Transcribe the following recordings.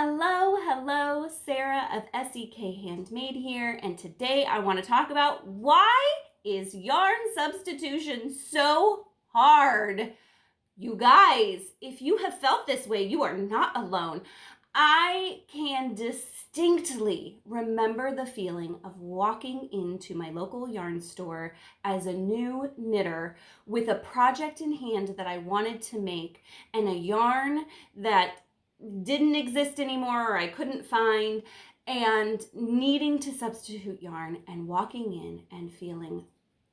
Hello, Sarah of SEK Handmade here, and today I want to talk about why is yarn substitution so hard? You guys, if you have felt this way, you are not alone. I can distinctly remember the feeling of walking into my local yarn store as a new knitter with a project in hand that I wanted to make and a yarn that didn't exist anymore or I couldn't find, and needing to substitute yarn and walking in and feeling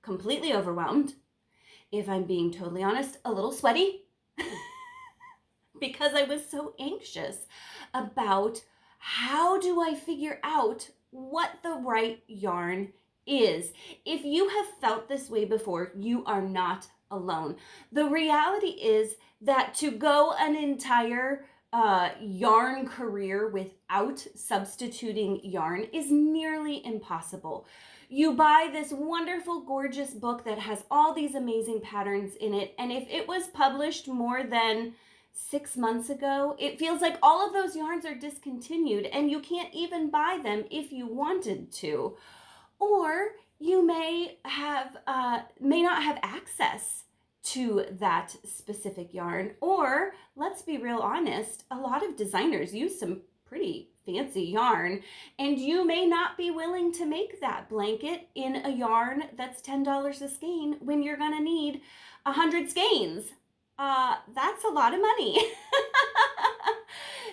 completely overwhelmed. If I'm being totally honest, a little sweaty because I was so anxious about how do I figure out what the right yarn is. If you have felt this way before, you are not alone. The reality is that to go an entire yarn career without substituting yarn is nearly impossible. You buy this wonderful, gorgeous book that has all these amazing patterns in it, and if it was published more than 6 months ago, it feels like all of those yarns are discontinued and you can't even buy them if you wanted to. Or you may not have access to that specific yarn. Or, let's be real honest, a lot of designers use some pretty fancy yarn, and you may not be willing to make that blanket in a yarn that's $10 a skein when you're gonna need 100 skeins. That's a lot of money.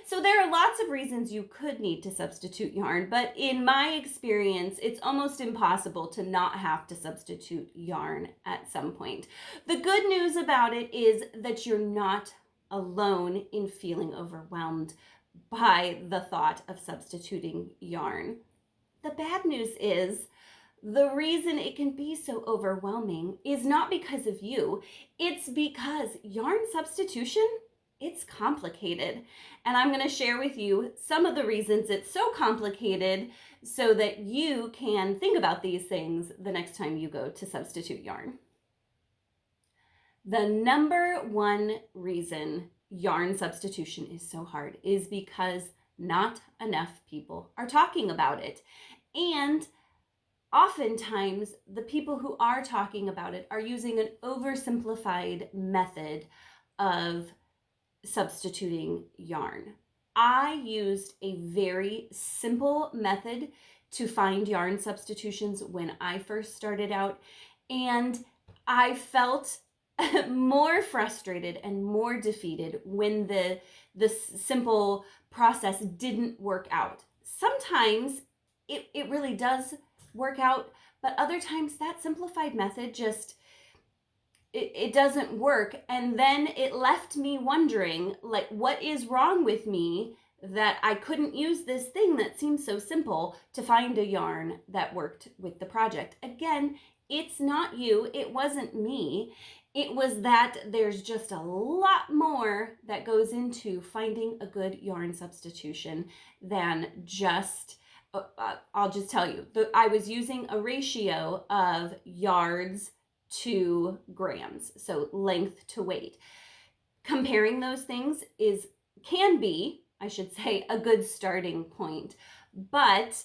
So there are lots of reasons you could need to substitute yarn, but in my experience, it's almost impossible to not have to substitute yarn at some point. The good news about it is that you're not alone in feeling overwhelmed by the thought of substituting yarn. The bad news is the reason it can be so overwhelming is not because of you. It's because yarn substitution, it's complicated. And I'm going to share with you some of the reasons it's so complicated so that you can think about these things the next time you go to substitute yarn. The number one reason yarn substitution is so hard is because not enough people are talking about it. And oftentimes, the people who are talking about it are using an oversimplified method of substituting yarn. I used a very simple method to find yarn substitutions when I first started out, and I felt more frustrated and more defeated when the simple process didn't work out. Sometimes it really does work out, but other times that simplified method just it doesn't work, and then it left me wondering, like, what is wrong with me that I couldn't use this thing that seems so simple to find a yarn that worked with the project. Again, it's not you, it wasn't me. It was that there's just a lot more that goes into finding a good yarn substitution than just I'll just tell you, I was using a ratio of yards to grams, so length to weight. Comparing those things can be, I should say, a good starting point. But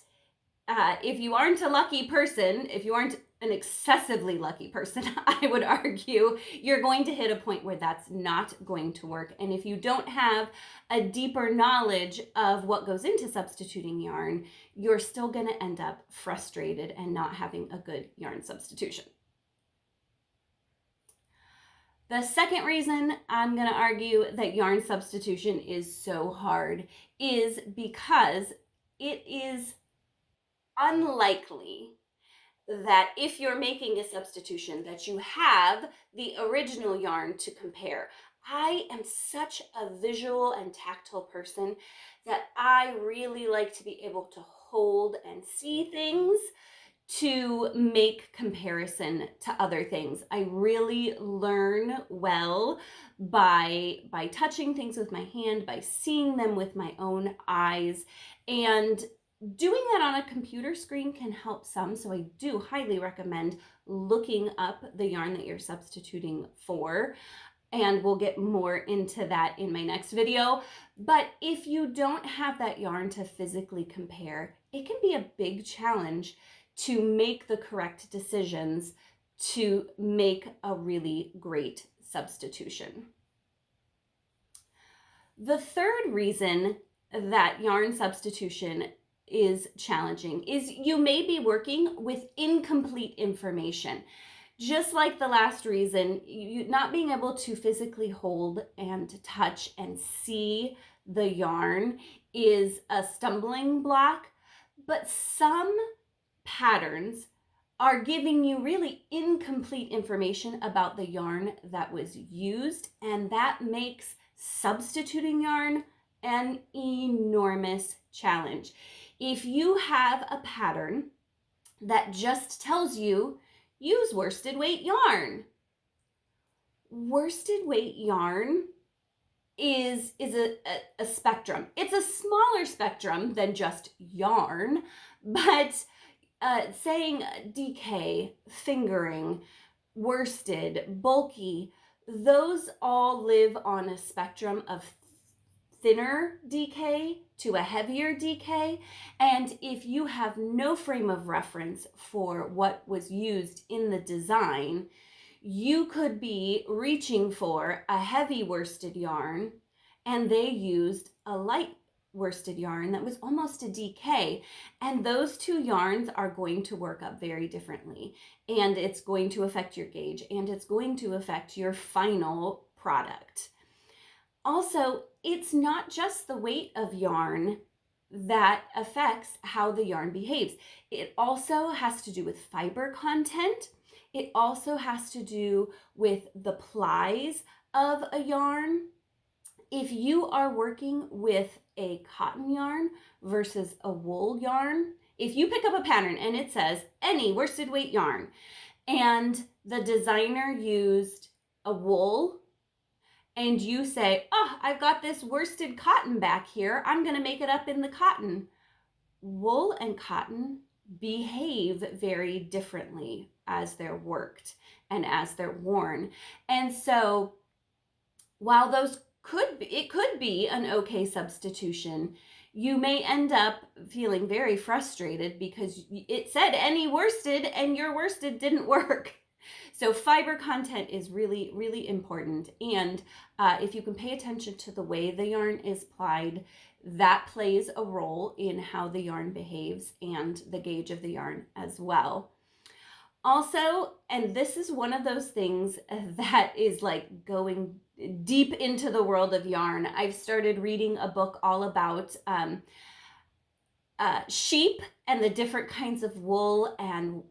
if you aren't a lucky person, if you aren't an excessively lucky person, I would argue you're going to hit a point where that's not going to work. And if you don't have a deeper knowledge of what goes into substituting yarn, you're still going to end up frustrated and not having a good yarn substitution. The second reason I'm going to argue that yarn substitution is so hard is because it is unlikely that if you're making a substitution that you have the original yarn to compare. I am such a visual and tactile person that I really like to be able to hold and see things to make comparison to other things. I really learn well by touching things with my hand, by seeing them with my own eyes, and doing that on a computer screen can help some, so I do highly recommend looking up the yarn that you're substituting for. And we'll get more into that in my next video. But if you don't have that yarn to physically compare, it can be a big challenge to make the correct decisions to make a really great substitution. The third reason that yarn substitution is challenging is you may be working with incomplete information. Just like the last reason, not being able to physically hold and touch and see the yarn is a stumbling block, but some patterns are giving you really incomplete information about the yarn that was used, and that makes substituting yarn an enormous challenge. If you have a pattern that just tells you use worsted weight yarn. Worsted weight yarn is a spectrum. It's a smaller spectrum than just yarn, but saying DK, fingering, worsted, bulky, those all live on a spectrum of thinner DK to a heavier DK. And if you have no frame of reference for what was used in the design, you could be reaching for a heavy worsted yarn and they used a light worsted yarn that was almost a DK, and those two yarns are going to work up very differently, and it's going to affect your gauge and it's going to affect your final product. Also, it's not just the weight of yarn that affects how the yarn behaves. It also has to do with fiber content. It also has to do with the plies of a yarn. If you are working with a cotton yarn versus a wool yarn, if you pick up a pattern and it says any worsted weight yarn, and the designer used a wool, and you say, oh, I've got this worsted cotton back here, I'm gonna make it up in the cotton. Wool and cotton behave very differently as they're worked and as they're worn. And so while those it could be an okay substitution, you may end up feeling very frustrated because it said any worsted and your worsted didn't work. So fiber content is really, really important. And if you can pay attention to the way the yarn is plied, that plays a role in how the yarn behaves and the gauge of the yarn as well. Also, and this is one of those things that is like going deep into the world of yarn. I've started reading a book all about sheep and the different kinds of wool and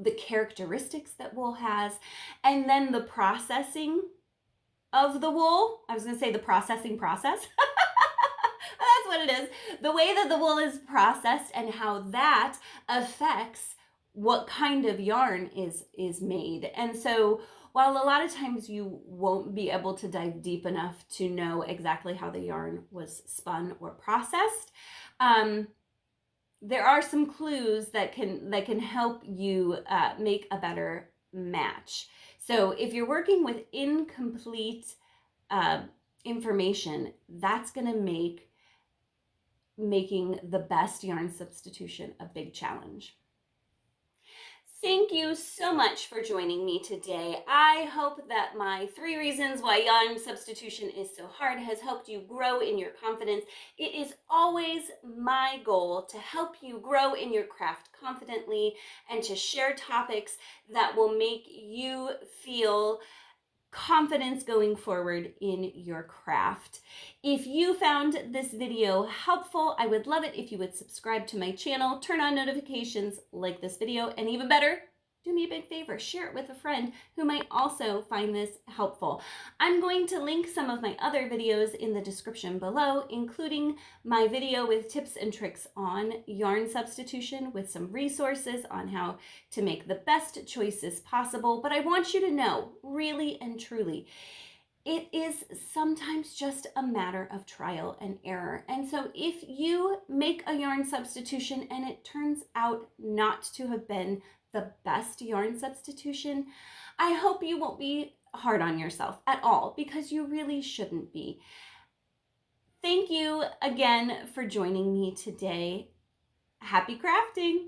the characteristics that wool has, and then the processing of the wool. I was going to say the processing process. That's what it is. The way that the wool is processed and how that affects what kind of yarn is made. And so while a lot of times you won't be able to dive deep enough to know exactly how the yarn was spun or processed, there are some clues that can help you make a better match. So if you're working with incomplete information, that's going to make making the best yarn substitution a big challenge. Thank you so much for joining me today. I hope that my 3 reasons why yarn substitution is so hard has helped you grow in your confidence. It is always my goal to help you grow in your craft confidently and to share topics that will make you feel confidence going forward in your craft. If you found this video helpful, I would love it if you would subscribe to my channel, turn on notifications, like this video, and even better, do me a big favor, share it with a friend who might also find this helpful. I'm going to link some of my other videos in the description below, including my video with tips and tricks on yarn substitution with some resources on how to make the best choices possible. But I want you to know, really and truly, it is sometimes just a matter of trial and error. And so if you make a yarn substitution and it turns out not to have been the best yarn substitution, I hope you won't be hard on yourself at all, because you really shouldn't be. Thank you again for joining me today. Happy crafting!